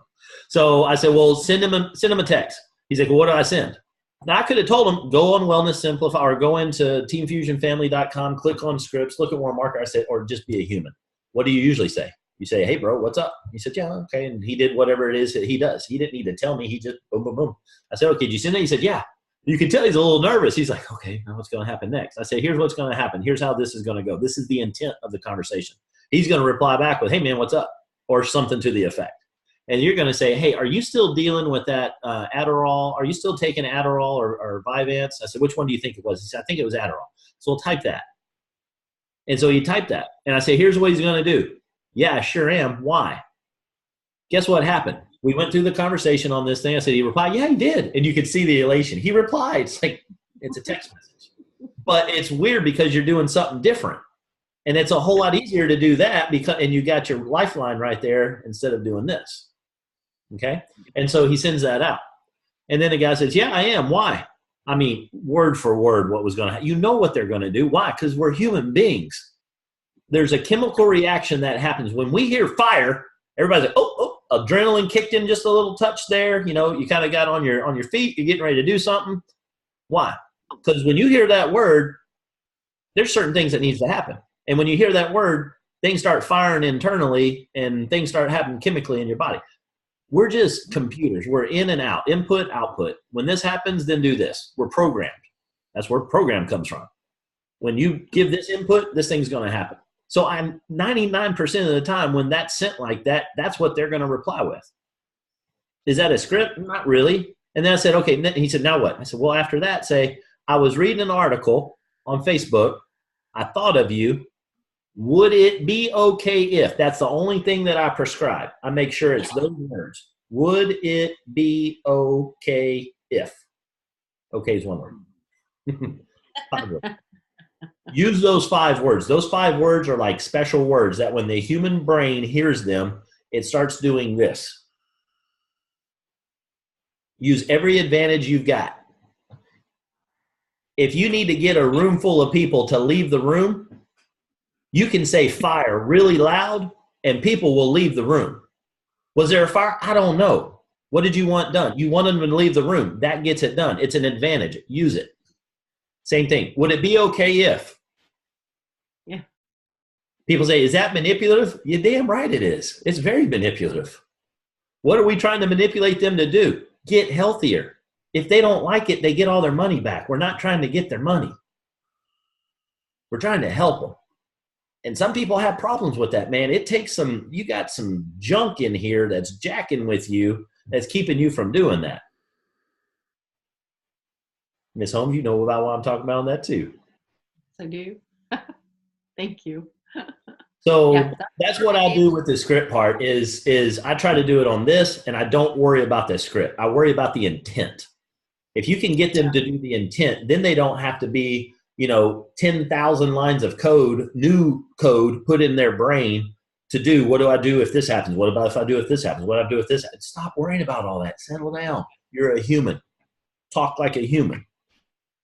So I said, well, send him a text. He's like, well, what do I send? Now, I could have told him, go on Wellness Simplify or go into teamfusionfamily.com, click on scripts, look at Warren Marker. I said, or just be a human. What do you usually say? You say, hey, bro, what's up? He said, yeah, okay. And he did whatever it is that he does. He didn't need to tell me. He just boom, boom, boom. I said, okay, did you send it? He said, yeah. You can tell he's a little nervous. He's like, okay, now what's going to happen next? I said, here's what's going to happen. Here's how this is going to go. This is the intent of the conversation. He's going to reply back with, hey, man, what's up? Or something to the effect. And you're going to say, hey, are you still dealing with that Adderall? Are you still taking Adderall or Vyvanse? I said, which one do you think it was? He said, I think it was Adderall. So we'll type that. And so he typed that. And I say, here's what he's going to do. Yeah, I sure am. Why? Guess what happened? We went through the conversation on this thing. I said, he replied, yeah, he did. And you could see the elation. He replied. It's like, it's a text message. But it's weird because you're doing something different. And it's a whole lot easier to do that and you got your lifeline right there instead of doing this. Okay? And so he sends that out. And then the guy says, yeah, I am. Why? I mean, word for word what was going to happen. You know what they're going to do. Why? Because we're human beings. There's a chemical reaction that happens. When we hear fire, everybody's like, oh, adrenaline kicked in just a little touch there. You kind of got on your feet. You're getting ready to do something. Why? Because when you hear that word, there's certain things that needs to happen. And when you hear that word, things start firing internally and things start happening chemically in your body. We're just computers. We're in and out, input, output. When this happens, then do this. We're programmed. That's where program comes from. When you give this input, this thing's going to happen. So I'm 99% of the time when that's sent like that, that's what they're going to reply with. Is that a script? Not really. And then I said, okay. And he said, now what? I said, well, after that, say, I was reading an article on Facebook. I thought of you. Would it be okay if? That's the only thing that I prescribe. I make sure it's those words. Would it be okay if? Okay is one word. 5 words. Use those 5 words. Those 5 words are like special words that when the human brain hears them, it starts doing this. Use every advantage you've got. If you need to get a room full of people to leave the room, you can say fire really loud and people will leave the room. Was there a fire? I don't know. What did you want done? You wanted them to leave the room. That gets it done. It's an advantage. Use it. Same thing. Would it be okay if? Yeah. People say, is that manipulative? You're damn right it is. It's very manipulative. What are we trying to manipulate them to do? Get healthier. If they don't like it, they get all their money back. We're not trying to get their money. We're trying to help them. And some people have problems with that, man. It takes you got some junk in here that's jacking with you, that's keeping you from doing that. Miss Holmes, you know about what I'm talking about on that too. I do. Thank you. So Yeah, that's what I do with the script part is I try to do it on this and I don't worry about the script. I worry about the intent. If you can get them to do the intent, then they don't have to be 10,000 lines of code, new code put in their brain to do, what do I do if this happens? What about if I do if this happens? What do I do if this happens? Stop worrying about all that. Settle down. You're a human. Talk like a human.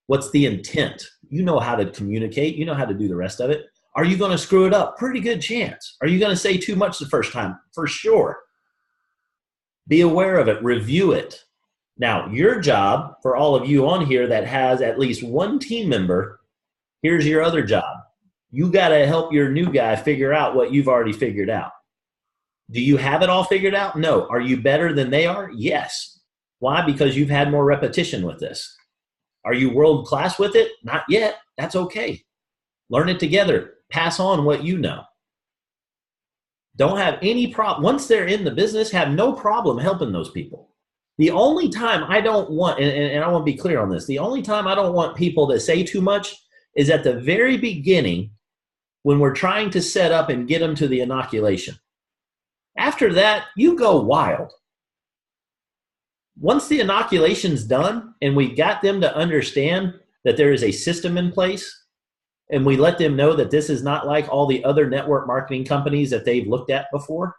What's the intent? You know how to communicate. You know how to do the rest of it. Are you going to screw it up? Pretty good chance. Are you going to say too much the first time? For sure. Be aware of it. Review it. Now, your job, for all of you on here that has at least one team member, here's your other job. You got to help your new guy figure out what you've already figured out. Do you have it all figured out? No. Are you better than they are? Yes. Why? Because you've had more repetition with this. Are you world class with it? Not yet. That's okay. Learn it together. pass on what you know. Don't have any problem. Once they're in the business, have no problem helping those people. The only time I don't want, and I want to be clear on this, the only time I don't want people to say too much is at the very beginning when we're trying to set up and get them to the inoculation. After that, you go wild. Once the inoculation's done and we got them to understand that there is a system in place, and we let them know that this is not like all the other network marketing companies that they've looked at before,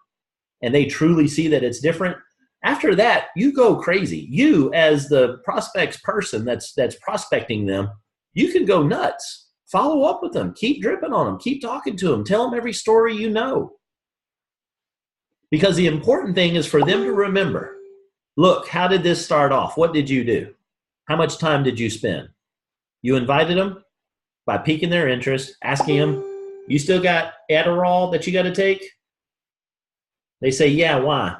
and they truly see that it's different, after that, you go crazy. You, as the prospects person that's prospecting them, you can go nuts. Follow up with them. Keep dripping on them. Keep talking to them. Tell them every story you know. Because the important thing is for them to remember, look, how did this start off? What did you do? How much time did you spend? You invited them by piquing their interest, asking them, you still got Adderall that you got to take? They say, yeah, why?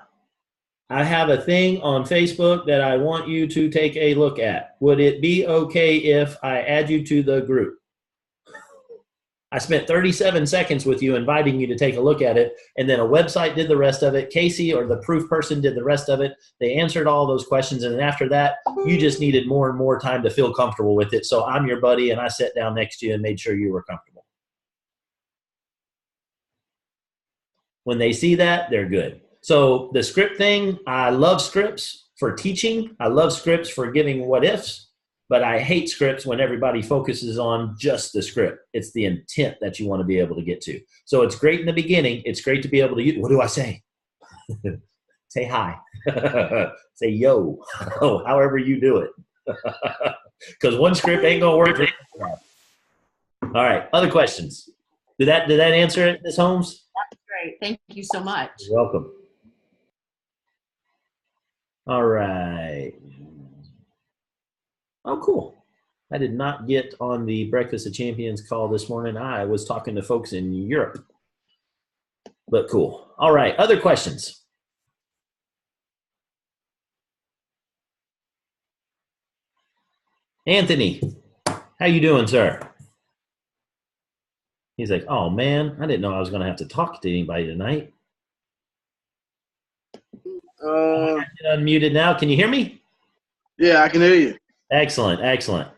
I have a thing on Facebook that I want you to take a look at. Would it be okay if I add you to the group? I spent 37 seconds with you inviting you to take a look at it, and then a website did the rest of it. Casey or the proof person did the rest of it. They answered all those questions, and then after that, you just needed more and more time to feel comfortable with it. So I'm your buddy, and I sat down next to you and made sure you were comfortable. When they see that, they're good. So the script thing, I love scripts for teaching. I love scripts for giving what ifs, but I hate scripts when everybody focuses on just the script. It's the intent that you want to be able to get to. So it's great in the beginning. It's great to be able to use, what do I say? Say hi. Say yo, however you do it. Because one script ain't going to work. All right, other questions? Did that answer it, Ms. Holmes? That's great. Thank you so much. You're welcome. All right. Oh, cool. I did not get on the Breakfast of Champions call this morning. I was talking to folks in Europe. But cool. All right. Other questions? Anthony, how you doing, sir? He's like, oh, man, I didn't know I was going to have to talk to anybody tonight. I get unmuted now. Can you hear me? Yeah, I can hear you. Excellent, excellent.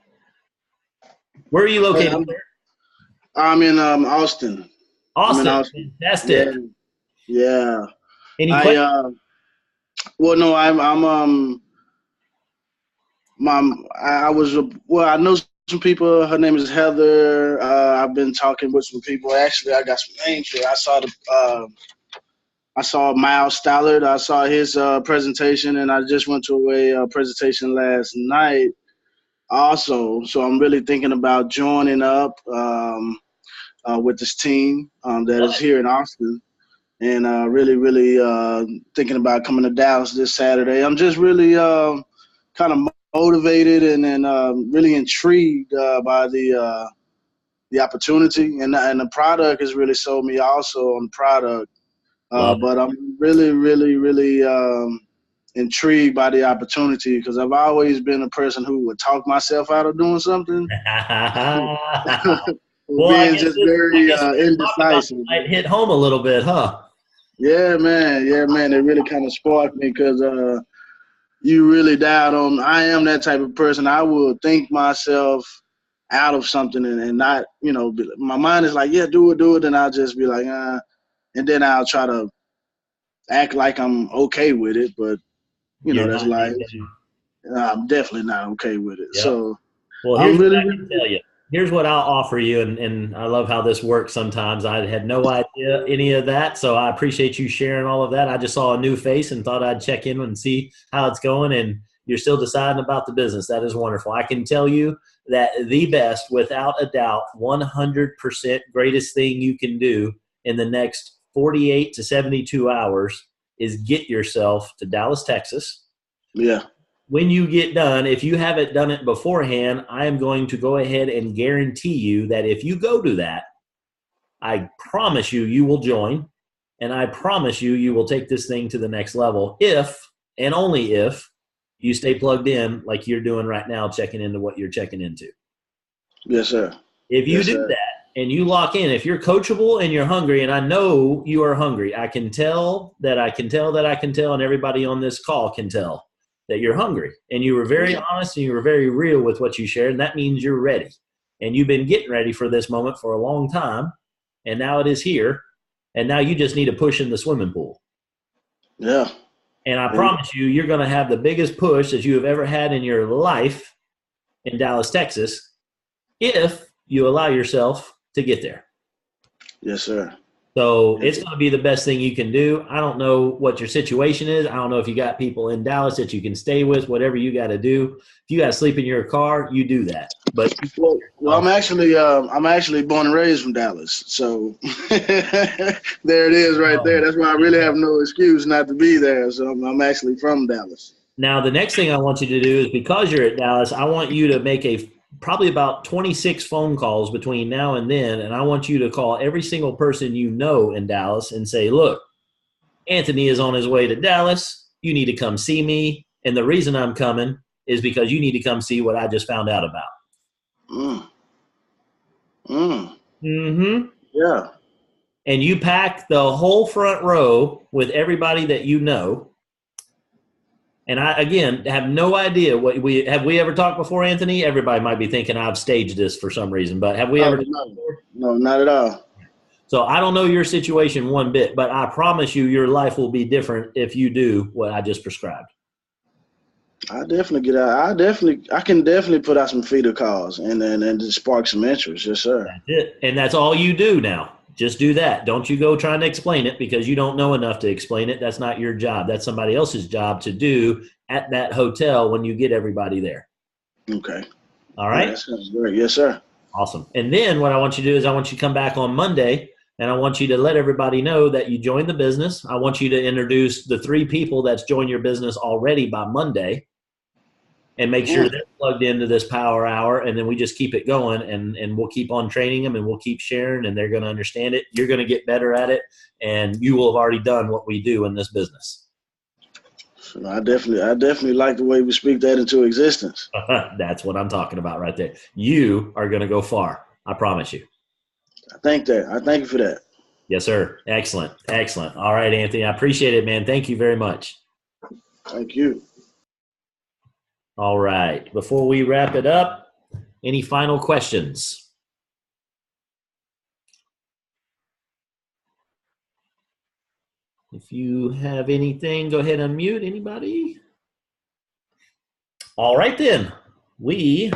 Where are you located? I'm in Austin. Austin, Austin. fantastic. Yeah. Any questions? Well, no, I know some people. Her name is Heather. I've been talking with some people. Actually, I got some names here. I saw Miles Stallard. I saw his presentation, and I just went to a presentation last night also. So I'm really thinking about joining up with this team that is here in Austin, and really thinking about coming to Dallas this Saturday. I'm just really kind of motivated and really intrigued by the opportunity, and the product has really sold me also on the product. But I'm really intrigued by the opportunity because I've always been a person who would talk myself out of doing something. Well, being just very indecisive. Might hit home a little bit, huh? Yeah, man. It really kind of sparked me because you really dialed on. I am that type of person. I will think myself out of something and not, my mind is like, yeah, do it. And I'll just be like, and then I'll try to act like I'm okay with it, but that's life. I'm definitely not okay with it. Yep. So, well, here's what I can tell you. Here's what I'll offer you, and I love how this works sometimes. I had no idea any of that, so I appreciate you sharing all of that. I just saw a new face and thought I'd check in and see how it's going, and you're still deciding about the business. That is wonderful. I can tell you that the best, without a doubt, 100% greatest thing you can do in the next 48 to 72 hours is get yourself to Dallas, Texas. Yeah. When you get done, if you haven't done it beforehand, I am going to go ahead and guarantee you that if you go to that, I promise you will join, and I promise you will take this thing to the next level if, and only if, you stay plugged in like you're doing right now, checking into what you're checking into. Yes, sir. If you do that, and you lock in, if you're coachable and you're hungry, and I know you are hungry, I can tell, and everybody on this call can tell that you're hungry. And you were very honest and you were very real with what you shared, and that means you're ready. And you've been getting ready for this moment for a long time, and now it is here, and now you just need a push in the swimming pool. Yeah. And I promise you, you're going to have the biggest push that you have ever had in your life in Dallas, Texas, if you allow yourself to get there. Yes, sir. So it's going to be the best thing you can do. I don't know what your situation is. I don't know if you got people in Dallas that you can stay with, whatever you got to do. If you got to sleep in your car, you do that. But well, I'm actually born and raised from Dallas. So there it is right there. That's why I really have no excuse not to be there. So I'm actually from Dallas. Now, the next thing I want you to do is, because you're at Dallas, I want you to make probably about 26 phone calls between now and then, and I want you to call every single person you know in Dallas and say, look, Anthony is on his way to Dallas. You need to come see me, and the reason I'm coming is because you need to come see what I just found out about. Yeah. And you pack the whole front row with everybody that you know. And I, again, have no idea what we ever talked before, Anthony? Everybody might be thinking I've staged this for some reason, but have we ever talked before? No, not at all. So I don't know your situation one bit, but I promise you your life will be different if you do what I just prescribed. I definitely get out. I can definitely put out some feeder calls and just spark some interest. Yes, sir. That's it. And that's all you do now. Just do that. Don't you go trying to explain it, because you don't know enough to explain it. That's not your job. That's somebody else's job to do at that hotel when you get everybody there. Okay. All right? Yeah, that sounds great. Yes, sir. Awesome. And then what I want you to do is I want you to come back on Monday, and I want you to let everybody know that you joined the business. I want you to introduce the 3 people that's joined your business already by Monday, and make sure they're plugged into this power hour, and then we just keep it going, and we'll keep on training them, and we'll keep sharing, and they're going to understand it. You're going to get better at it, and you will have already done what we do in this business. So I definitely like the way we speak that into existence. That's what I'm talking about right there. You are going to go far. I promise you. I thank you for that. Yes, sir. Excellent. Excellent. All right, Anthony. I appreciate it, man. Thank you very much. Thank you. All right. Before we wrap it up, any final questions? If you have anything, go ahead and unmute. Anybody? All right, then. We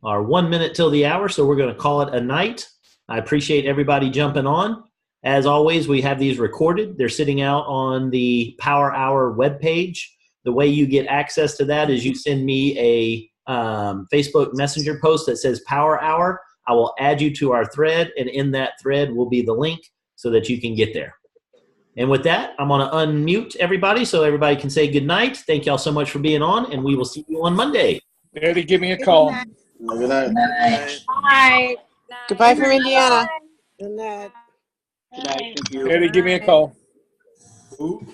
are 1 minute till the hour, so we're going to call it a night. I appreciate everybody jumping on. As always, we have these recorded. They're sitting out on the Power Hour webpage. The way you get access to that is you send me a Facebook Messenger post that says Power Hour. I will add you to our thread, and in that thread will be the link so that you can get there. And with that, I'm going to unmute everybody so everybody can say good night. Thank y'all so much for being on, and we will see you on Monday. Daddy, give me a call. Good night. Bye. Goodbye from Indiana. Good night. Daddy, give me a call. Who?